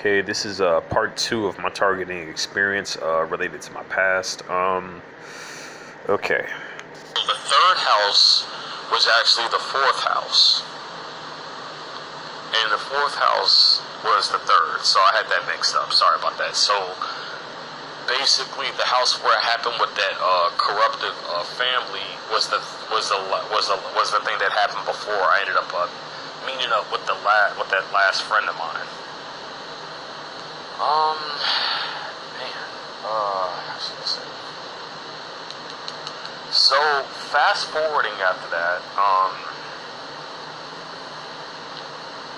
Okay, this is part two of my targeting experience related to my past. Okay. The third house was actually the fourth house. And the fourth house was the third. So I had that mixed up. Sorry about that. So basically the house where it happened with that corruptive family was the thing that happened before I ended up meeting up with that last friend of mine. How should I say? So, fast forwarding after that,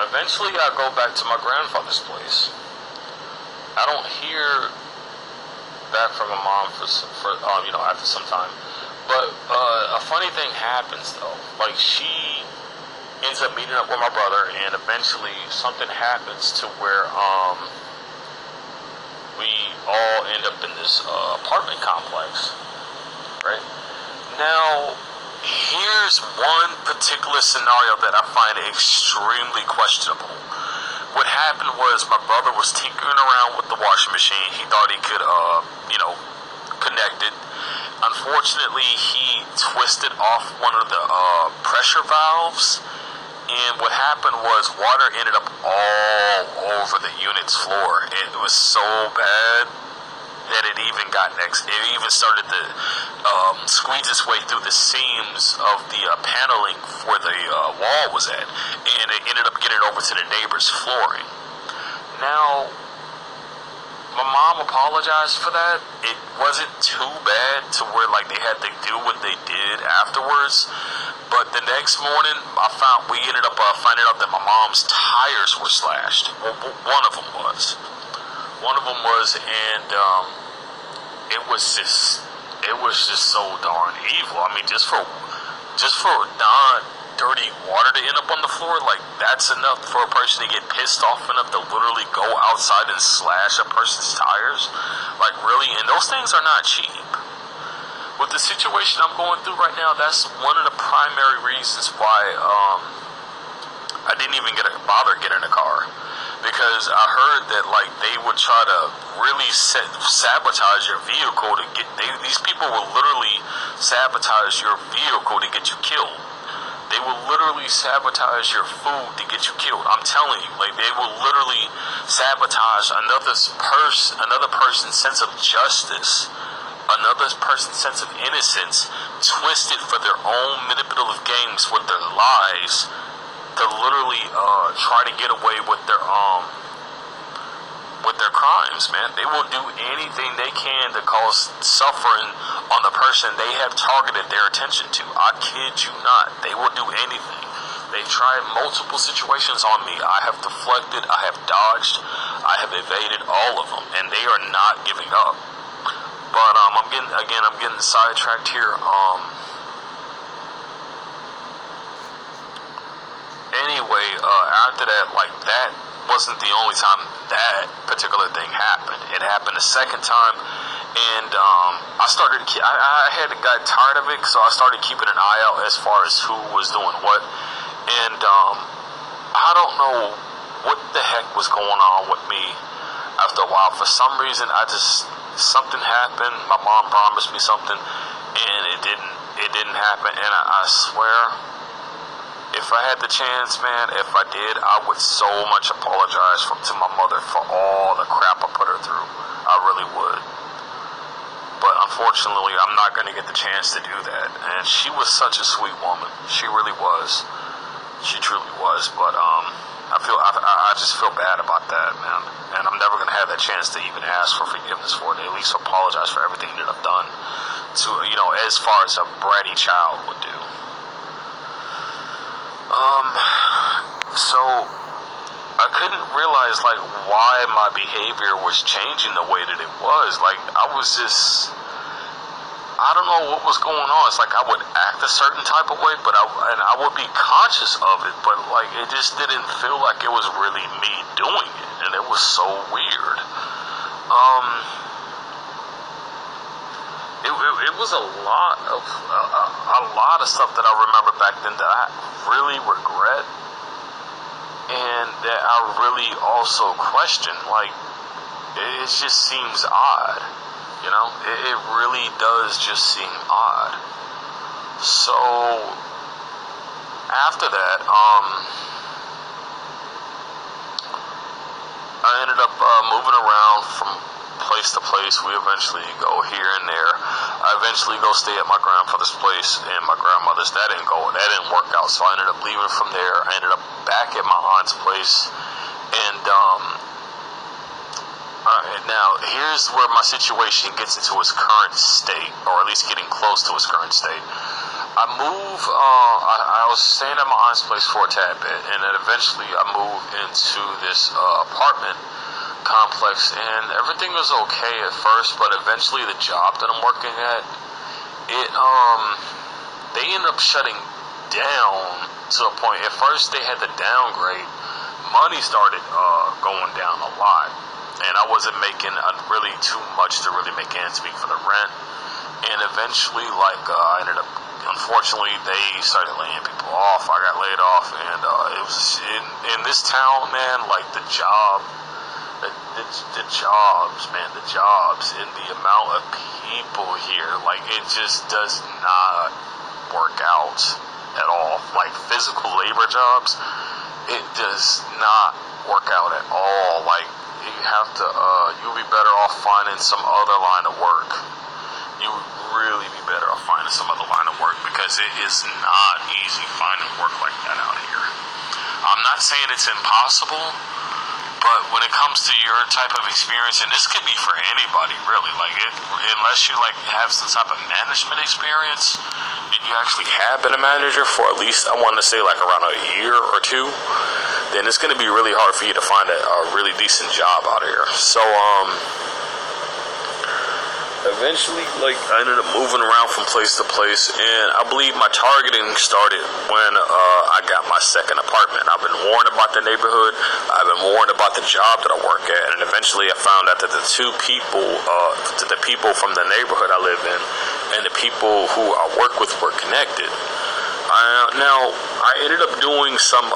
eventually I go back to my grandfather's place. I don't hear back from my mom for after some time. But a funny thing happens though. Like, she ends up meeting up with my brother, and eventually something happens to where we all end up in this apartment complex, right? Now, here's one particular scenario that I find extremely questionable. What happened was my brother was tinkering around with the washing machine. He thought he could, connect it. Unfortunately, he twisted off one of the pressure valves, and what happened was water ended up all over the unit's floor. It was so bad that it even started to squeeze its way through the seams of the paneling where the wall was at, and it ended up getting over to the neighbor's flooring. Now, my mom apologized for that. It wasn't too bad to where they had to do what they did afterwards. But the next morning, we ended up finding out that my mom's tires were slashed. Well, one of them was. And it was just so darn evil. I mean, just for non-dirty water to end up on the floor, that's enough for a person to get pissed off enough to literally go outside and slash a person's tires. Really? And those things are not cheap. With the situation I'm going through right now, that's one of the primary reasons why I didn't even bother getting a car. Because I heard that they would try to really sabotage your vehicle these people will literally sabotage your vehicle to get you killed. They will literally sabotage your food to get you killed. I'm telling you, they will literally sabotage another person's sense of justice, another person's sense of innocence, twist it for their own manipulative games with their lives, to literally try to get away with their crimes, man. They will do anything they can to cause suffering on the person they have targeted their attention to. I kid you not. They will do anything. They've tried multiple situations on me. I have deflected, I have dodged, I have evaded all of them, and they are not giving up. But I'm getting sidetracked here. Anyway, after that, that wasn't the only time that particular thing happened. It happened a second time, and I had got tired of it, so I started keeping an eye out as far as who was doing what. And I don't know what the heck was going on with me. After a while, for some reason, something happened. My mom promised me something, and it didn't happen. And I swear, if I had the chance, man, if I did, I would so much apologize to my mother for all the crap I put her through. I really would. But unfortunately, I'm not going to get the chance to do that. And she was such a sweet woman. She really was. She truly was. But I just feel bad about that, man. And I'm never going to have that chance to even ask for forgiveness for it. At least apologize for everything that I've done to, as far as a bratty child would do. So I couldn't realize why my behavior was changing the way that it was. I don't know what was going on. It's I would act a certain type of way, and I would be conscious of it, but it just didn't feel like it was really me doing it, and it was so weird. It was a lot of stuff that I remember back then that I really regret. and that I really also question. Like, it just seems odd, you know? It really does just seem odd. So, after that, I ended up moving around from place to place. We eventually go here and there. I eventually go stay at my grandfather's place and my grandmother's. That didn't work out, so I ended up leaving from there. I ended up back at my aunt's place, and now here's where my situation gets into its current state, or at least getting close to its current state. I was staying at my aunt's place for a tad bit, and then eventually I moved into this apartment complex, and everything was okay at first, but eventually the job that I'm working at, they ended up shutting down to a point. At first they had to downgrade. Money started going down a lot, and I wasn't making really too much to really make ends meet for the rent. And eventually, I ended up, unfortunately, they started laying people off. I got laid off, and it was in this town, man. Like the jobs, man, the jobs, and the amount of people here, like it just does not work out at all. Like physical labor jobs, it does not work out at all. Like you have to, you'll be better off finding some other line of work. You would really be better off finding some other line of work, because it is not easy finding work like that out here. I'm not saying it's impossible, but when it comes to your type of experience, and this could be for anybody really, unless you have some type of management experience, and you actually have been a manager for at least, I want to say around a year or two, then it's going to be really hard for you to find a really decent job out here. So, eventually, I ended up moving around from place to place, and I believe my targeting started when I got my second apartment. I've been warned about the neighborhood. I've been warned about the job that I work at, and eventually I found out that the people from the neighborhood I live in and the people who I work with were connected. Now, I ended up doing some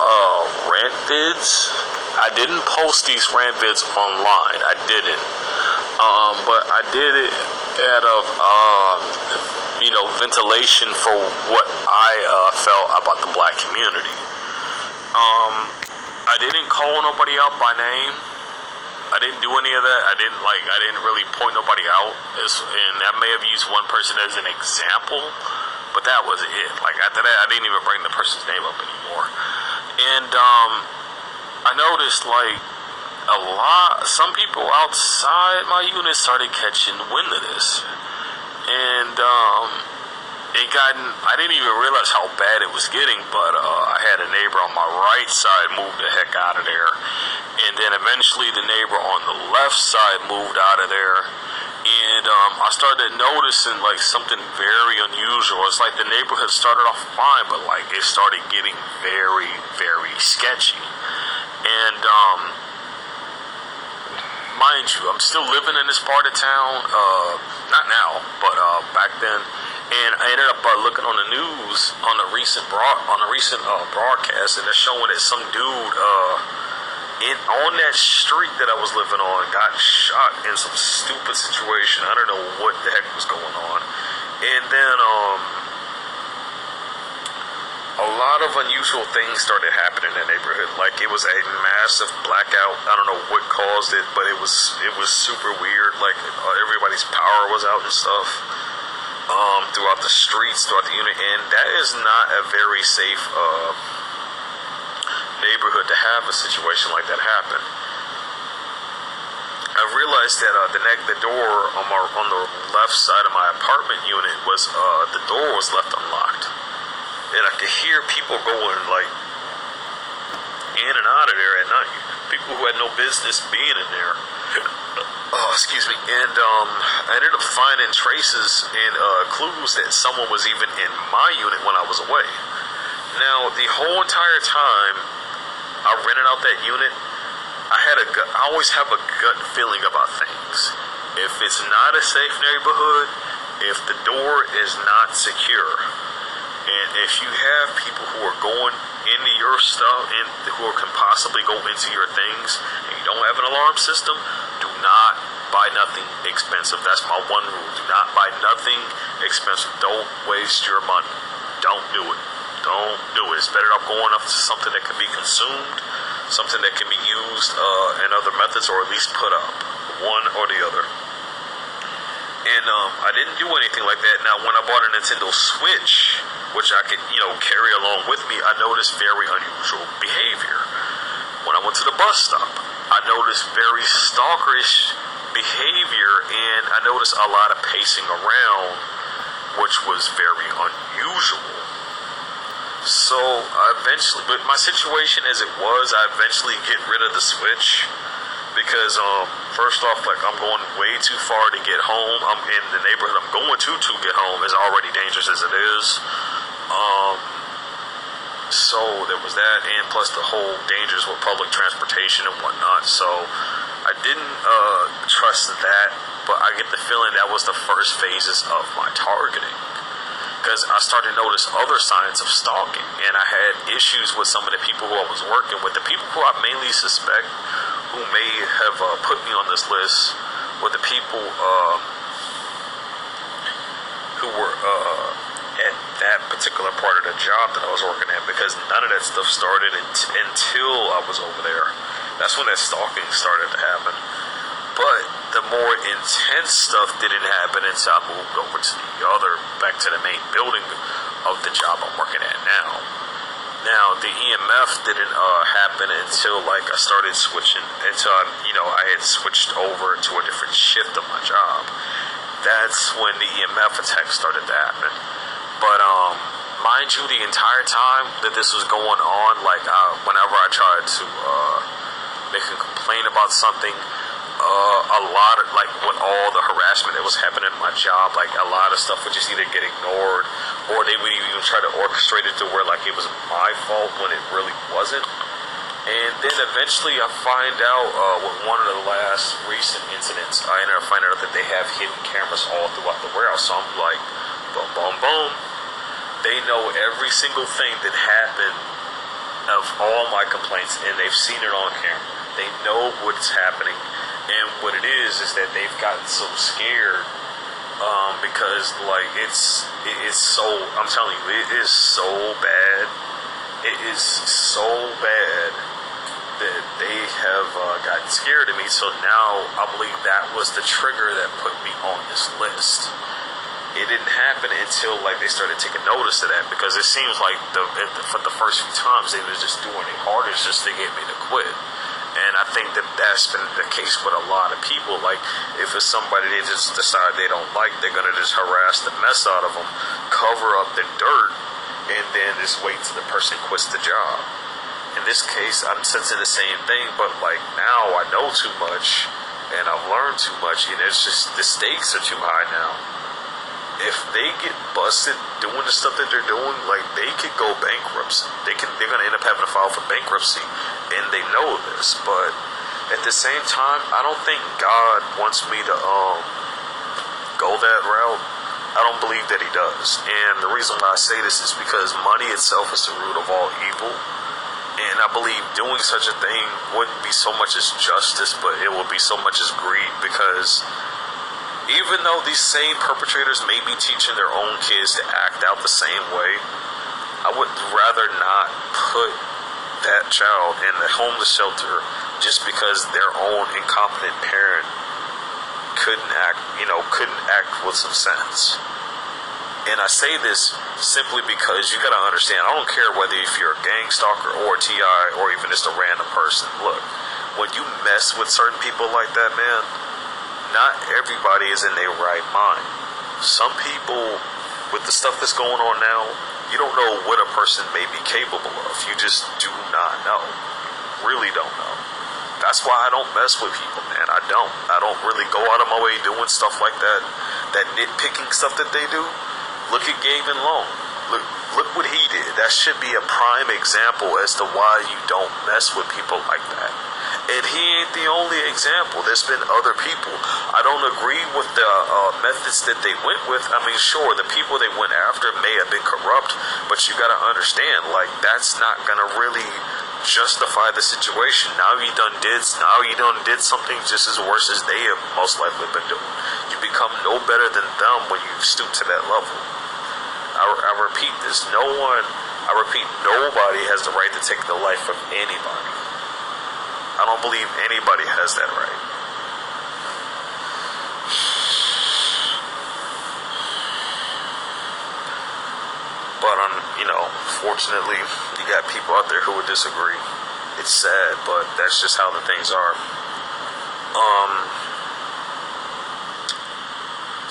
rant vids. I didn't post these rant vids online. I didn't. But I did it out of, ventilation for what I felt about the black community. I didn't call nobody out by name. I didn't do any of that. I didn't really point nobody out. And I may have used one person as an example, but that was it. After that, I didn't even bring the person's name up anymore. And I noticed some people outside my unit started catching wind of this, and I didn't even realize how bad it was getting, but I had a neighbor on my right side move the heck out of there, and then eventually the neighbor on the left side moved out of there, and I started noticing something very unusual. It's like the neighborhood started off fine, but it started getting very, very sketchy, and mind you, I'm still living in this part of town, not now, but back then, and I ended up looking on the news on a recent broadcast, and they're showing that some dude on that street that I was living on got shot in some stupid situation. I don't know what the heck was going on, and then a lot of unusual things started happening in the neighborhood. It was a massive blackout. I don't know what caused it, but it was super weird. Everybody's power was out and stuff throughout the streets, throughout the unit, and that is not a very safe neighborhood to have a situation like that happen. I realized that the door on the left side of my apartment unit was the door was left unlocked. And I could hear people going in and out of there at night. People who had no business being in there. Oh, excuse me. And I ended up finding traces and clues that someone was even in my unit when I was away. Now, the whole entire time I rented out that unit, I always have a gut feeling about things. If it's not a safe neighborhood, if the door is not secure, and if you have people who are going into your stuff and who can possibly go into your things, and you don't have an alarm system, do not buy nothing expensive. That's my one rule. Do not buy nothing expensive. Don't waste your money. Don't do it. Don't do it. It's better off going up to something that can be consumed, something that can be used in other methods, or at least put up. One or the other. And I didn't do anything like that. Now, when I bought a Nintendo Switch, which I could, carry along with me, I noticed very unusual behavior. When I went to the bus stop, I noticed very stalkerish behavior, and I noticed a lot of pacing around, which was very unusual. So, but my situation as it was, I eventually get rid of the Switch. Because, first off, I'm going way too far to get home. I'm in the neighborhood I'm going to get home is already dangerous as it is. So there was that, and plus the whole dangers with public transportation and whatnot. So I didn't trust that, but I get the feeling that was the first phases of my targeting. Because I started to notice other signs of stalking, and I had issues with some of the people who I was working with. The people who I mainly suspect who may have put me on this list were the people who were at that particular part of the job that I was working at, because none of that stuff started until I was over there. That's when that stalking started to happen. But the more intense stuff didn't happen until I moved over to back to the main building of the job I'm working at now. Now, the EMF didn't happen until I started switching, until I had switched over to a different shift of my job. That's when the EMF attacks started to happen. But, mind you, the entire time that this was going on, whenever I tried to make a complaint about something, a lot of, with all the harassment that was happening in my job, a lot of stuff would just either get ignored, or they would even try to orchestrate it to where, it was my fault when it really wasn't. And then eventually I find out, with one of the last recent incidents, I ended up finding out that they have hidden cameras all throughout the warehouse. So I'm like, boom, boom, boom. They know every single thing that happened of all my complaints, and they've seen it on camera. They know what's happening. And what it is that they've gotten so scared, because it's so, I'm telling you, it is so bad. It is so bad that they have gotten scared of me. So now I believe that was the trigger that put me on this list. It didn't happen until they started taking notice of that, because it seems like for the first few times they was just doing their hardest just to get me to quit. And I think that's been the case with a lot of people. If it's somebody they just decide they don't like, they're going to just harass the mess out of them, cover up the dirt, and then just wait till the person quits the job. In this case, I'm sensing the same thing, but now I know too much, and I've learned too much, and it's just the stakes are too high now. If they get busted doing the stuff that they're doing, they could go bankrupt. They're gonna end up having to file for bankruptcy, and they know this. But at the same time, I don't think God wants me to go that route. I don't believe that He does. And the reason why I say this is because money itself is the root of all evil. And I believe doing such a thing wouldn't be so much as justice, but it would be so much as greed, because even though these same perpetrators may be teaching their own kids to act out the same way, I would rather not put that child in the homeless shelter just because their own incompetent parent couldn't act with some sense. And I say this simply because you gotta understand, I don't care whether if you're a gang stalker or a TI or even just a random person. Look, when you mess with certain people like that, man, not everybody is in their right mind. Some people, with the stuff that's going on now, you don't know what a person may be capable of. You just do not know. Really don't know. That's why I don't mess with people, man. I don't really go out of my way doing stuff like that. That nitpicking stuff that they do. Look at Gavin Long. Look what he did. That should be a prime example as to why you don't mess with people like that. And he ain't the only example. There's been other people. I don't agree with the methods that they went with. I mean, sure, the people they went after may have been corrupt, but you gotta understand, like, that's not gonna really justify the situation. Now you done did something just as worse as they have most likely been doing. You become no better than them when you stoop to that level. I repeat this. Nobody has the right to take the life of anybody. I don't believe anybody has that right. But fortunately, you got people out there who would disagree. It's sad, but that's just how the things are.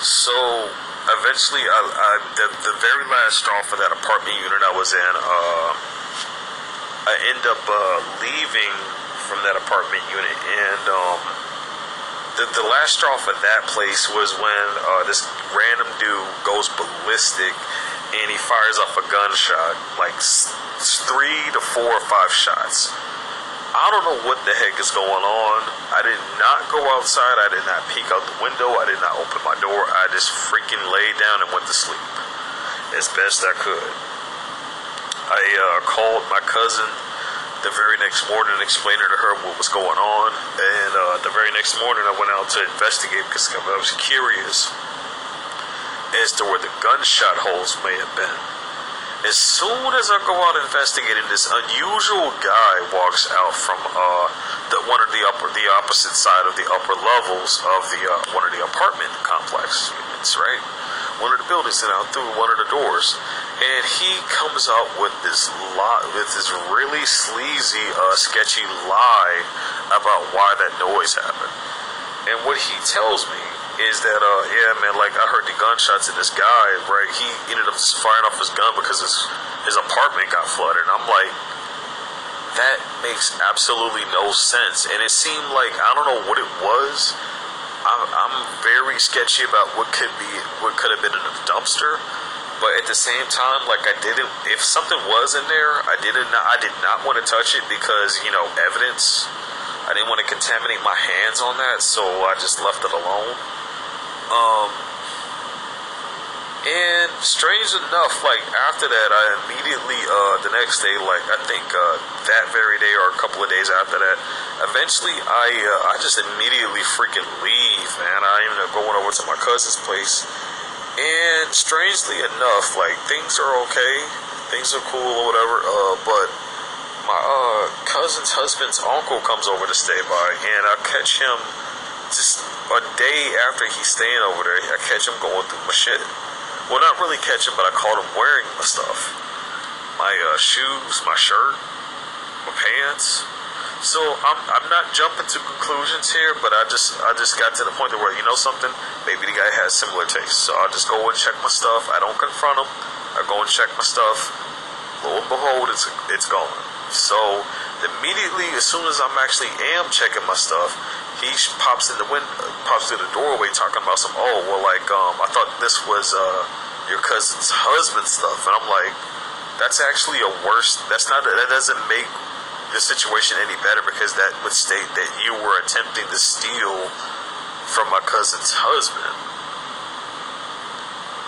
So eventually, the very last straw for that apartment unit I was in, I end up leaving from that apartment unit, and the last straw for that place was when this random dude goes ballistic and he fires off a gunshot, like 3 to 4 or 5 shots. I don't know what the heck is going on. I did not go outside. I did not peek out the window. I did not open my door. I just freaking laid down and went to sleep as best I could. I called my cousin the very next morning, explaining to her what was going on, and the very next morning I went out to investigate because I was curious as to where the gunshot holes may have been. As soon as I go out investigating, this unusual guy walks out from the opposite side of the upper levels of the one of the apartment complex units, right? One of the buildings, and out through one of the doors, and he comes out with this really sleazy, sketchy lie about why that noise happened. And what he tells me is that, yeah, man, like, I heard the gunshots and this guy, right, he ended up just firing off his gun because his apartment got flooded. And I'm like, that makes absolutely no sense. And it seemed like, I don't know what it was. I'm very sketchy about what could have been in a dumpster. But at the same time, like, if something was in there, I did not want to touch it because, evidence. I didn't want to contaminate my hands on that, so I just left it alone. And strange enough, like, after that, I immediately, the next day, like, I think that very day or a couple of days after that, eventually I just immediately freaking leave, man. I ended up going over to my cousin's place. And strangely enough, like, things are okay, things are cool or whatever, but my cousin's husband's uncle comes over to stay by, and I catch him just a day after he's staying over there. I catch him going through my shit. Well, not really catch him, but I caught him wearing my stuff. My shoes, my shirt, my pants. So I'm not jumping to conclusions here, but I just got to the point where, something, maybe the guy has similar tastes. So I'll just go and check my stuff. I don't confront him. I go and check my stuff. Lo and behold, it's gone. So immediately, as soon as I'm checking my stuff, he pops through the doorway talking about some, I thought this was your cousin's husband's stuff, and I'm like, that's actually that doesn't make the situation any better, because that would state that you were attempting to steal from my cousin's husband.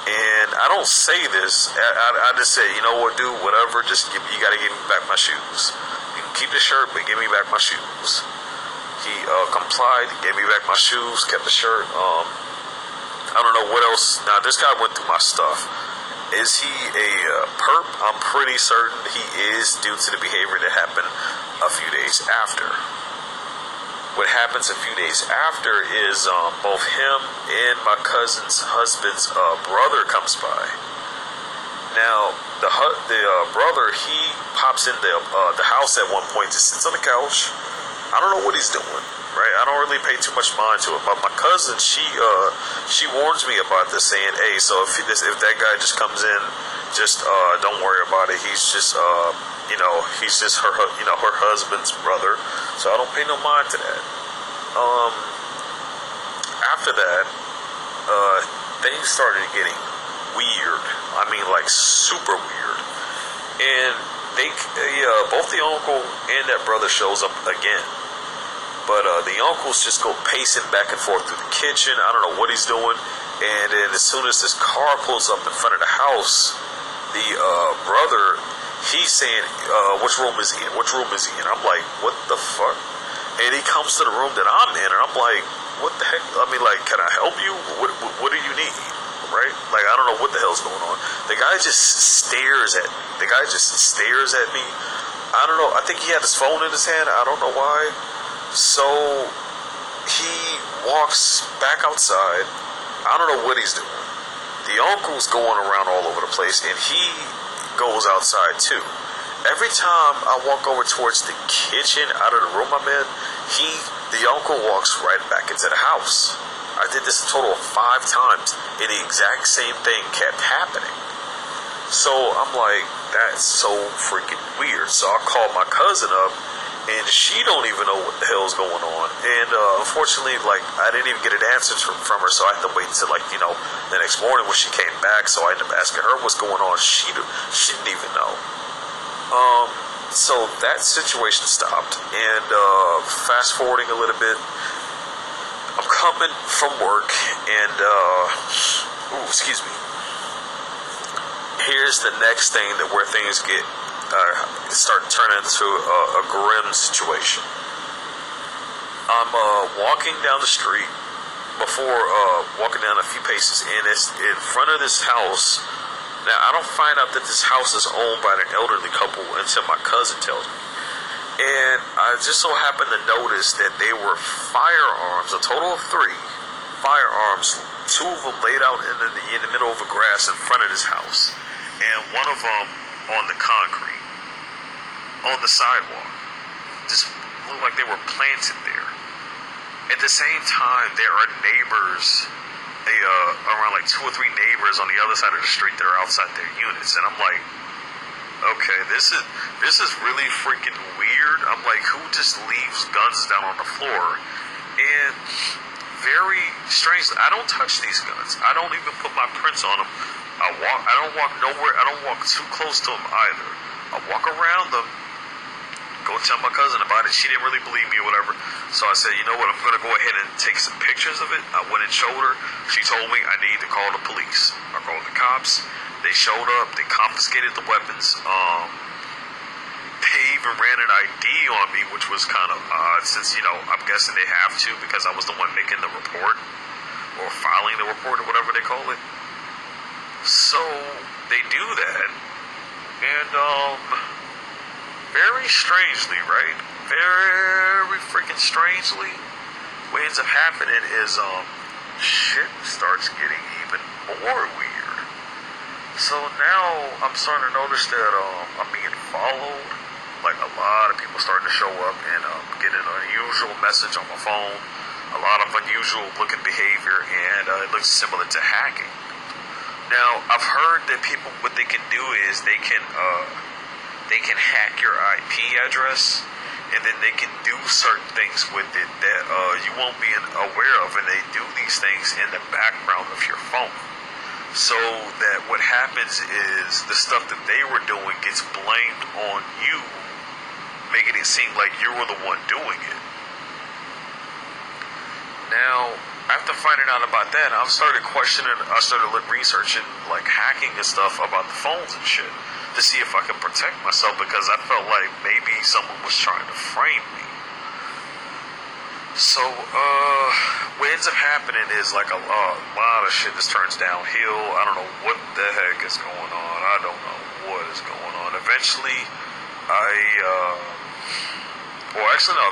And I don't say this. I just say, you know what, dude, whatever. You gotta give me back my shoes. You can keep the shirt, but give me back my shoes. He complied, gave me back my shoes, kept the shirt. I don't know what else. Now, this guy went through my stuff. Is he a perp? I'm pretty certain he is, due to the behavior that happened a few days after. What happens a few days after is both him and my cousin's husband's brother comes by. Now, the brother, he pops in the house at one point, just sits on the couch. I don't know what he's doing, right? I don't really pay too much mind to it. But my cousin, she warns me about this, saying, "Hey, so if that guy just comes in, just don't worry about it. He's just he's just her husband's brother. So I don't pay no mind to that." After that, things started getting weird. I mean, like, super weird. And both the uncle and that brother shows up again. But the uncles just go pacing back and forth through the kitchen. I don't know what he's doing. And then as soon as this car pulls up in front of the house, the brother, he's saying, which room is he in? Which room is he in? I'm like, what the fuck? And he comes to the room that I'm in, and I'm like, what the heck? I mean, like, can I help you? What do you need? Right? Like, I don't know what the hell's going on. The guy just stares at me. I don't know. I think he had his phone in his hand. I don't know why. So he walks back outside. I don't know what he's doing. The uncle's going around all over the place, and he goes outside too. Every time I walk over towards the kitchen, out of the room I'm in, the uncle walks right back into the house. I did this a total of 5 times, and the exact same thing kept happening. So I'm like, that's so freaking weird. So I called my cousin up, and she don't even know what the hell's going on. And unfortunately, like, I didn't even get an answer from her, so I had to wait until, like, the next morning when she came back. So I ended up asking her what's going on. She didn't even know. So that situation stopped, and fast forwarding a little bit, I'm coming from work, and excuse me. Here's the next thing where things start turning into a grim situation. I'm walking down the street before walking down a few paces, and it's in front of this house. Now, I don't find out that this house is owned by an elderly couple until my cousin tells me. And I just so happened to notice that they were firearms, a total of 3 firearms, 2 of them laid out in the middle of the grass in front of this house, and one of them on the concrete, on the sidewalk. Just looked like they were planted there. At the same time, there are neighbors, around like 2 or 3 neighbors on the other side of the street that are outside their units, and I'm like, okay, this is really freaking weird. I'm like, who just leaves guns down on the floor? And very strange. I don't touch these guns. I don't even put my prints on them. I don't walk nowhere. I don't walk too close to them either. I walk around them. Go tell my cousin about it. She didn't really believe me or whatever. So I said, you know what? I'm going to go ahead and take some pictures of it. I went and showed her. She told me I need to call the police. I called the cops. They showed up. They confiscated the weapons. They even ran an ID on me, which was kind of odd since, I'm guessing they have to because I was the one making the report or filing the report or whatever they call it. So they do that. And, very strangely, right? Very freaking strangely, what ends up happening is, shit starts getting even more weird. So now I'm starting to notice that I'm being followed. Like a lot of people starting to show up and get an unusual message on my phone. A lot of unusual looking behavior, and it looks similar to hacking. Now I've heard that people, what they can do is they can hack your IP address, and then they can do certain things with it that you won't be aware of, and they do these things in the background of your phone. So that what happens is the stuff that they were doing gets blamed on you, making it seem like you were the one doing it. Now, after finding out about that, I started researching like hacking and stuff about the phones and shit to see if I could protect myself, because I felt like maybe someone was trying to frame me. So, what ends up happening is like a lot of shit just turns downhill. I don't know what the heck is going on. I don't know what is going on. Eventually,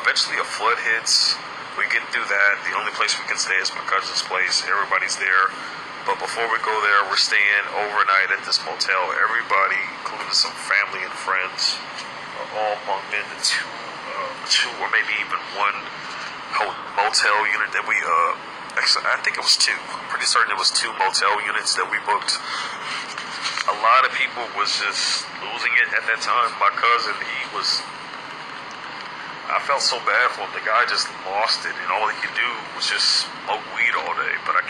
eventually a flood hits. We get through that. The only place we can stay is my cousin's place. Everybody's there. But before we go there, we're staying overnight at this motel. Everybody, including some family and friends, are all bunked into two or maybe even one motel unit that we, actually, I think it was 2. I'm pretty certain it was 2 motel units that we booked. A lot of people was just losing it at that time. My cousin, I felt so bad for him. The guy just lost it, and all he could do was just smoke weed all day. But I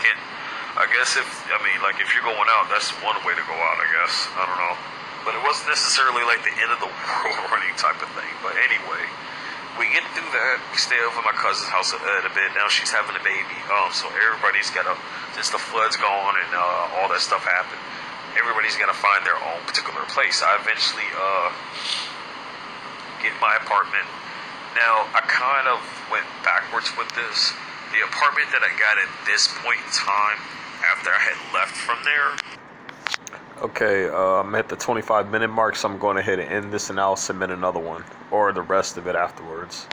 guess if you're going out, that's one way to go out, I guess. I don't know. But it wasn't necessarily like the end of the world or any type of thing. But anyway, we get through that. We stay over at my cousin's house a bit. Now she's having a baby. So everybody's got to, since the floods gone and all that stuff happened, everybody's got to find their own particular place. I eventually get my apartment. Now, I kind of went backwards with this. The apartment that I got at this point in time, after I had left from there. Okay, I'm at the 25-minute mark, so I'm going ahead and end this, and I'll submit another one, or the rest of it afterwards.